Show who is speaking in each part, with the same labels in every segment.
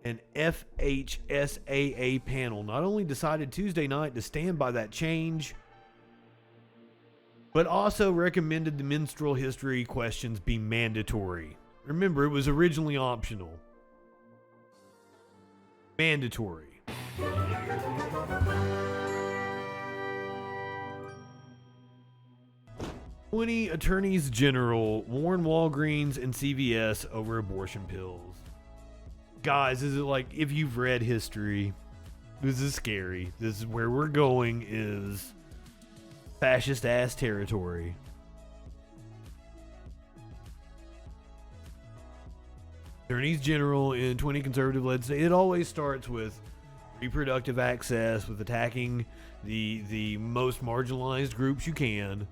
Speaker 1: An FHSAA panel not only decided Tuesday night to stand by that change, but also recommended the menstrual history questions be mandatory. Remember, it was originally optional. Mandatory. 20 attorneys general warn Walgreens and CVS over abortion pills. Guys, is it like, if you've read history, this is scary. This is where we're going, is fascist ass territory. Attorneys general in 20 conservative led states. It always starts with reproductive access, with attacking the most marginalized groups you can.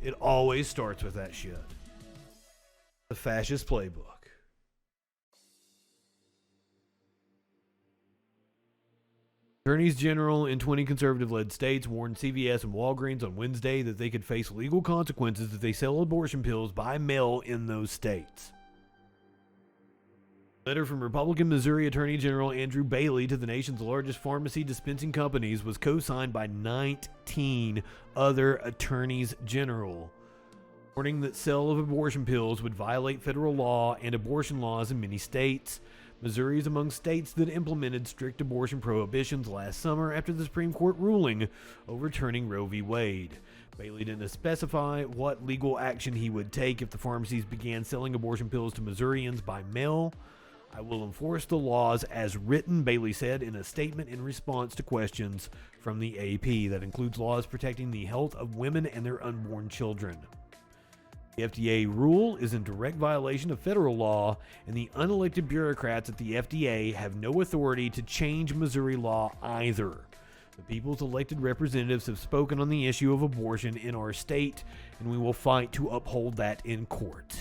Speaker 1: It always starts with that shit. The fascist playbook. Attorneys general in 20 conservative-led states warned CVS and Walgreens on Wednesday that they could face legal consequences if they sell abortion pills by mail in those states. A letter from Republican Missouri Attorney General Andrew Bailey to the nation's largest pharmacy dispensing companies was co-signed by 19 other attorneys general, warning that sale of abortion pills would violate federal law and abortion laws in many states. Missouri is among states that implemented strict abortion prohibitions last summer after the Supreme Court ruling overturning Roe v. Wade. Bailey didn't specify what legal action he would take if the pharmacies began selling abortion pills to Missourians by mail. I will enforce the laws as written, Bailey said in a statement in response to questions from the AP that includes laws protecting the health of women and their unborn children. The FDA rule is in direct violation of federal law, and the unelected bureaucrats at the FDA have no authority to change Missouri law either. The people's elected representatives have spoken on the issue of abortion in our state, and we will fight to uphold that in court.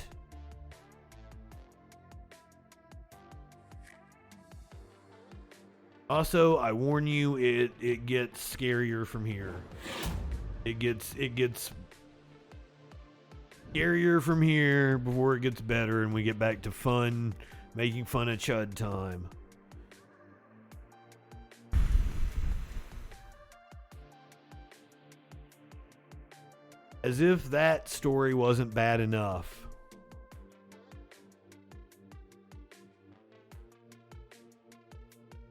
Speaker 1: Also, I warn you, it gets scarier from here. It gets scarier from here before it gets better and we get back to fun, making fun of Chud time. As if that story wasn't bad enough.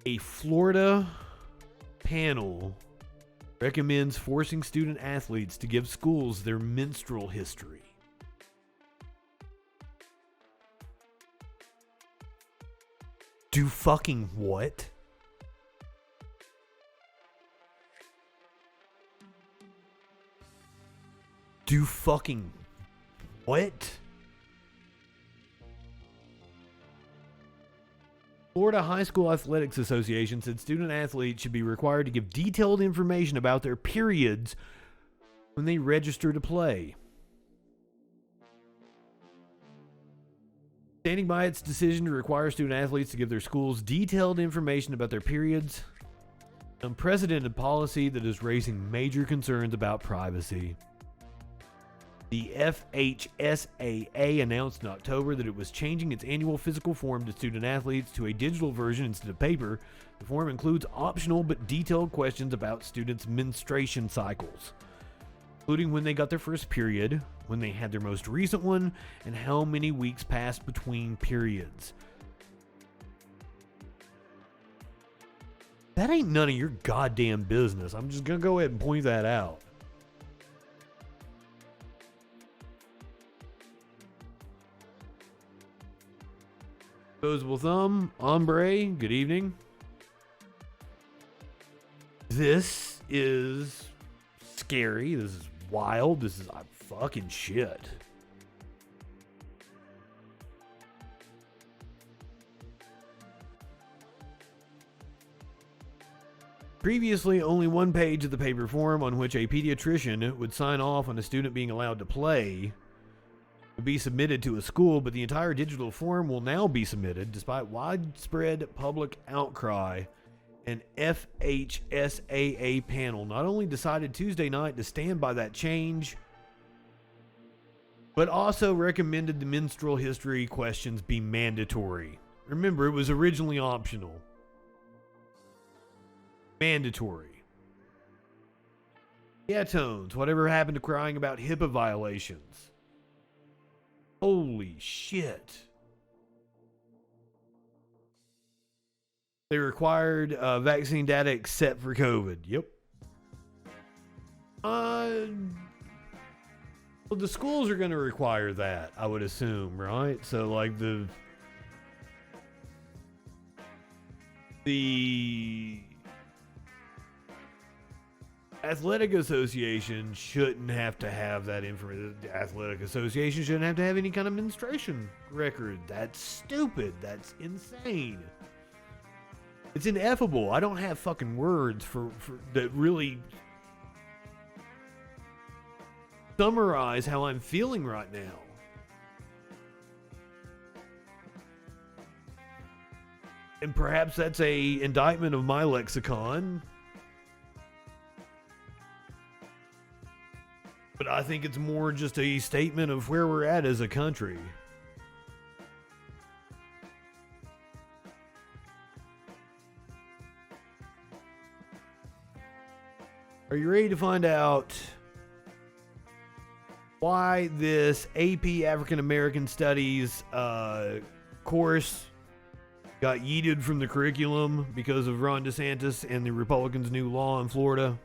Speaker 1: A Florida panel recommends forcing student athletes to give schools their menstrual history. Do fucking what? Do fucking what? Florida High School Athletics Association said student athletes should be required to give detailed information about their periods when they register to play. Standing by its decision to require student athletes to give their schools detailed information about their periods, an unprecedented policy that is raising major concerns about privacy. The FHSAA announced in October that it was changing its annual physical form to student athletes to a digital version instead of paper. The form includes optional but detailed questions about students' menstruation cycles, including when they got their first period, when they had their most recent one, and how many weeks passed between periods. That ain't none of your goddamn business. I'm just gonna go ahead and point that out. Opposable thumb, ombre, good evening. This is scary. This is wild. This is fucking shit. Previously, only one page of the paper form on which a pediatrician would sign off on a student being allowed to play would be submitted to a school, but the entire digital form will now be submitted despite widespread public outcry. An FHSAA panel not only decided Tuesday night to stand by that change, but also recommended the menstrual history questions be mandatory. Remember, it was originally optional. Mandatory. Yeah, Tones, whatever happened to crying about HIPAA violations? Holy shit. They required vaccine data except for COVID. Yep. Well, the schools are going to require that, I would assume, right? So, like, the athletic association shouldn't have to have that information. The athletic association shouldn't have to have any kind of menstruation record. That's stupid. That's insane. It's ineffable. I don't have fucking words for that really summarize how I'm feeling right now. And perhaps that's a indictment of my lexicon. But I think it's more just a statement of where we're at as a country. Are you ready to find out why this AP African American Studies course got yeeted from the curriculum because of Ron DeSantis and the Republicans' new law in Florida?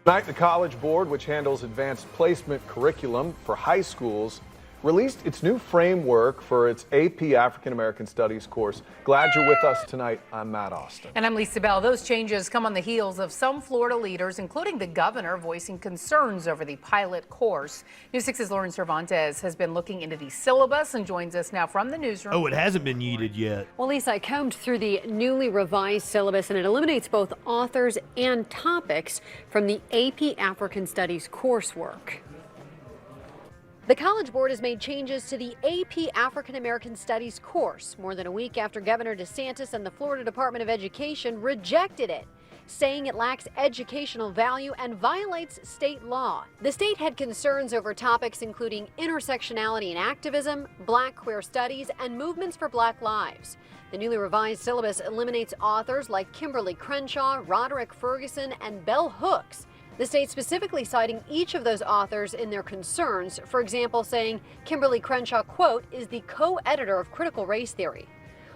Speaker 2: Tonight, the College Board, which handles advanced placement curriculum for high schools, released its new framework for its AP African American Studies course. Glad you're with us tonight. I'm Matt Austin.
Speaker 3: And I'm Lisa Bell. Those changes come on the heels of some Florida leaders, including the governor, voicing concerns over the pilot course. News 6's Lauren Cervantes has been looking into the syllabus and joins us now from the newsroom.
Speaker 1: Oh, it hasn't been yeeted yet.
Speaker 4: Well, Lisa, I combed through the newly revised syllabus, and it eliminates both authors and topics from the AP African Studies coursework. The College Board has made changes to the AP African American Studies course more than a week after Governor DeSantis and the Florida Department of Education rejected it, saying it lacks educational value and violates state law. The state had concerns over topics including intersectionality and activism, Black queer studies, and movements for Black lives. The newly revised syllabus eliminates authors like Kimberly Crenshaw, Roderick Ferguson, and Bell Hooks. The state specifically citing each of those authors in their concerns, for example, saying Kimberly Crenshaw, quote, is the co-editor of Critical Race Theory.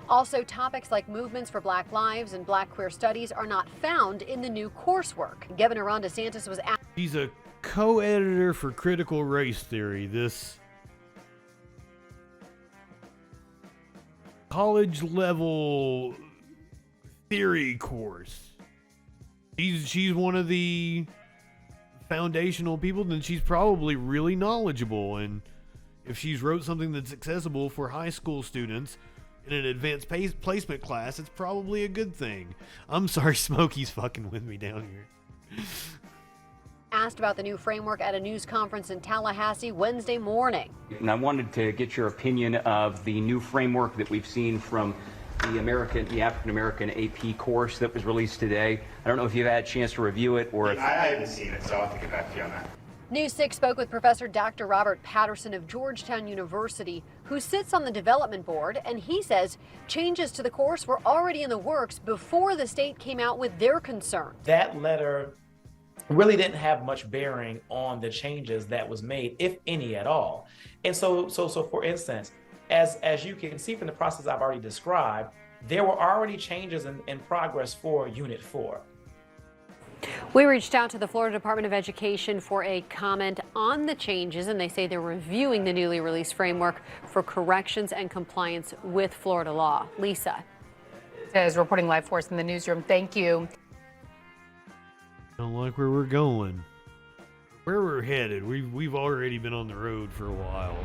Speaker 4: Also, topics like movements for Black lives and Black queer studies are not found in the new coursework. Governor Ron DeSantis was asked.
Speaker 1: He's a co-editor for Critical Race Theory, this college-level theory course. She's one of the foundational people, then she's probably really knowledgeable, and if she's wrote something that's accessible for high school students in an advanced placement class, it's probably a good thing. I'm sorry, Smokey's fucking with me down here.
Speaker 4: Asked about the new framework at a news conference in Tallahassee Wednesday morning.
Speaker 5: And I wanted to get your opinion of the new framework that we've seen from the African American AP course that was released today. I don't know if you've had a chance to review it or if...
Speaker 6: I haven't seen it, so I'll have to get back to you on that.
Speaker 4: News 6 spoke with Professor Dr. Robert Patterson of Georgetown University, who sits on the development board, and he says changes to the course were already in the works before the state came out with their concern.
Speaker 7: That letter really didn't have much bearing on the changes that was made, if any at all. And so for instance, as you can see from the process I've already described, there were already changes in progress for Unit 4.
Speaker 4: We reached out to the Florida Department of Education for a comment on the changes, and they say they're reviewing the newly released framework for corrections and compliance with Florida law. Lisa.
Speaker 3: Is reporting live for us in the newsroom. Thank you.
Speaker 1: Don't like where we're going. Where we're headed. We've already been on the road for a while.